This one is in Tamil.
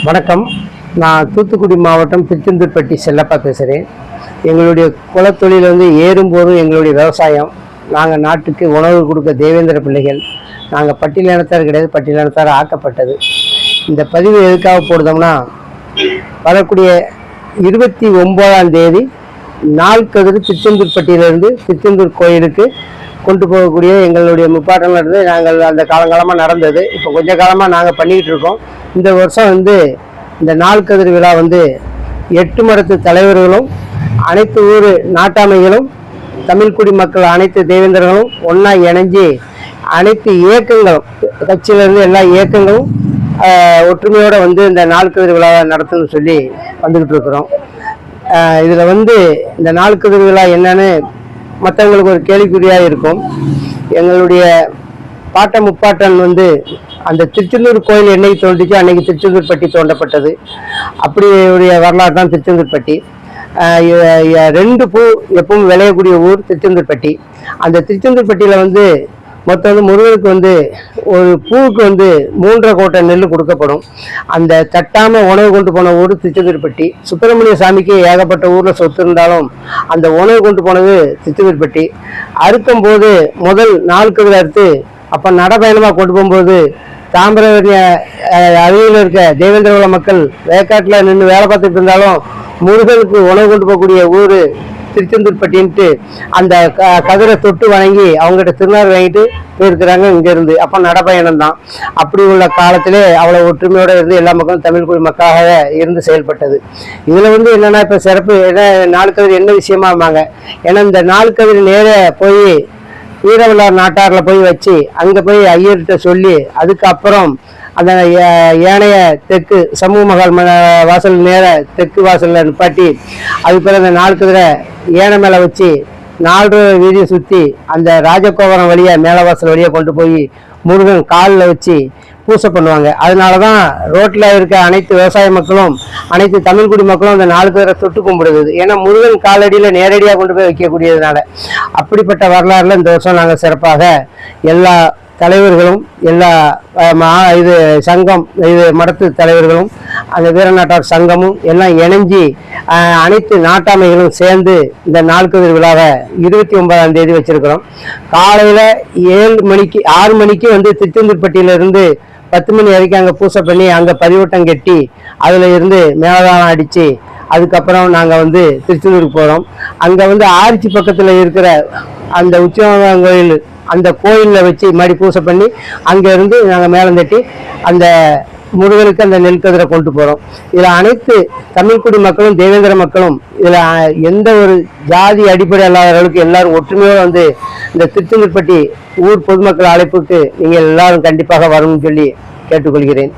வணக்கம். நான் தூத்துக்குடி மாவட்டம் திருச்செந்தூர்பட்டி செல்லப்பா பேசுகிறேன். எங்களுடைய குலத்தொழில் ஏறும்போதும் எங்களுடைய விவசாயம். நாங்கள் நாட்டுக்கு உணவு கொடுக்க தேவேந்திர பிள்ளைகள். நாங்கள் பட்டியலினத்தார் கிடையாது, பட்டியலினத்தார் ஆக்கப்பட்டது. இந்த பதிவு எதுக்காக போடுதோம்னா, வரக்கூடிய 29ஆம் தேதி நாள்கதிர் திருச்செந்தூர்பட்டியிலிருந்து திருச்செந்தூர் கோயிலுக்கு கொண்டு போகக்கூடிய எங்களுடைய முப்பாட்டங்கள் இருந்து நாங்கள் அந்த காலங்காலமாக நடந்தது. இப்போ கொஞ்ச காலமாக நாங்கள் பண்ணிக்கிட்டு இருக்கோம். இந்த வருஷம் இந்த நாள்கதிர் விழா 8 மடத்து தலைவர்களும் அனைத்து ஊர் நாட்டாமைகளும் தமிழ் குடி மக்கள் அனைத்து தேவேந்திரர்களும் ஒன்றா இணைஞ்சி அனைத்து இயக்கங்களும் கட்சியிலேருந்து எல்லா இயக்கங்களும் ஒற்றுமையோடு இந்த நாள்கதிர் விழாவை நடத்தணும்னு சொல்லி வந்துக்கிட்டு இருக்கிறோம். இதில் இந்த நாள்கதிர் விழா என்னன்னு மற்றவங்களுக்கு ஒரு கேள்விக்குறியாக இருக்கும். எங்களுடைய பாட்ட முப்பாட்டன் அந்த திருச்செந்தூர் கோயில் என்னைக்கு தோன்றிச்சோ அன்னைக்கு திருச்செந்தூர்பட்டி தோண்டப்பட்டது. அப்படி உடைய வரலாறு தான் திருச்செந்தூர்பட்டி. 2 பூ எப்பவும் விளையக்கூடிய ஊர் திருச்செந்தூர்பட்டி. அந்த திருச்செந்தூர்பட்டியில் மொத்தம் முருகனுக்கு ஒரு பூவுக்கு 3.25 கோட்டை நெல் கொடுக்கப்படும். அந்த தட்டாம உணவு கொண்டு போன ஊர் திருச்செந்தூர்பட்டி. சுப்பிரமணிய சாமிக்கு ஏகப்பட்ட ஊரில் சொத்து இருந்தாலும் அந்த உணவு கொண்டு போனது திருச்செந்தூர்பட்டி. அறுக்கும் போது முதல் நாள்கதிர் அறுத்து அப்போ நடப்பயணமாக கொண்டு போகும்போது தாமிரபரணி அருகில் இருக்க தேவேந்திர மக்கள் வேக்காட்டில் நின்று வேலை பார்த்துட்டு இருந்தாலும் முருகனுக்கு உணவு கொண்டு போகக்கூடிய ஊர் திருச்செந்தூர்பட்டின்ட்டு அந்த கதிரை தொட்டு வணங்கி அவங்ககிட்ட திருநாள் வாங்கிட்டு போயிருக்கிறாங்க இங்கேருந்து. அப்போ நடப்பயணம் தான். அப்படி உள்ள காலத்திலே அவ்வளோ ஒற்றுமையோடு இருந்து எல்லா மக்களும் தமிழ் குடி மக்களாக இருந்து செயல்பட்டது. இதில் என்னென்னா இப்போ சிறப்பு என்ன நாள்கதிர் என்ன விஷயமாம்பாங்க. ஏன்னா இந்த நாள்கதிர் நேர போய் வீரவல்லார் நாட்டாரில் போய் வச்சு அங்கே போய் ஐயர்கிட்ட சொல்லி அதுக்கப்புறம் அந்த ஏனைய தெற்கு சமூக மகால் வாசல் நேர தெற்கு வாசலில் நிப்பாட்டி அதுக்கு பிறகு அந்த நாள்கதிரை ஏனை மேலே வச்சு 4 வீதியை சுற்றி அந்த ராஜகோபுரம் வழியாக மேலவாசல் வழியாக கொண்டு போய் முருகன் காலில் வச்சு பூசை பண்ணுவாங்க. அதனால தான் ரோட்டில் இருக்க அனைத்து விவசாய மக்களும் அனைத்து தமிழ் குடி மக்களும் அந்த நாள்கதிரை தொட்டு கும்பிடுது. ஏன்னா முருகன் காலடியில் நேரடியாக கொண்டு போய் வைக்கக்கூடியதுனால. அப்படிப்பட்ட வரலாறுல இந்த வருஷம் நாங்கள் சிறப்பாக எல்லா தலைவர்களும் எல்லா சங்கம் மடத்து தலைவர்களும் அந்த வீரநாட்டார் சங்கமும் எல்லாம் இணைஞ்சி அனைத்து நாட்டாமைகளும் சேர்ந்து இந்த நாள்கதிர் விழாவை 29ஆம் தேதி வச்சிருக்கிறோம். காலையில் 6 மணிக்கு திருச்செந்தூர்பட்டியிலிருந்து 10 மணி வரைக்கும் அங்கே பூசை பண்ணி அங்கே பதிவட்டம் கட்டி அதில் இருந்து மேலதாளம் அடித்து அதுக்கப்புறம் நாங்கள் திருச்செந்தூருக்கு போகிறோம். அங்கே ஆர்ச்சி பக்கத்தில் இருக்கிற அந்த உச்சிமாதா கோயில் அந்த கோயிலில் வச்சு மடி பூசை பண்ணி அங்கேருந்து நாங்கள் மேலம் தட்டி அந்த முருகனுக்கு அந்த நெல்கதிரை கொண்டு போகிறோம். இதில் அனைத்து தமிழ்குடி மக்களும் தேவேந்திர மக்களும் இதில் எந்த ஒரு ஜாதி அடிப்படை இல்லாதவர்களுக்கு எல்லாரும் ஒற்றுமையோடு இந்த திருச்செந்தூர்பட்டி ஊர் பொதுமக்கள் அழைப்புக்கு நீங்கள் எல்லாரும் கண்டிப்பாக வரணும்னு சொல்லி கேட்டுக்கொள்கிறேன்.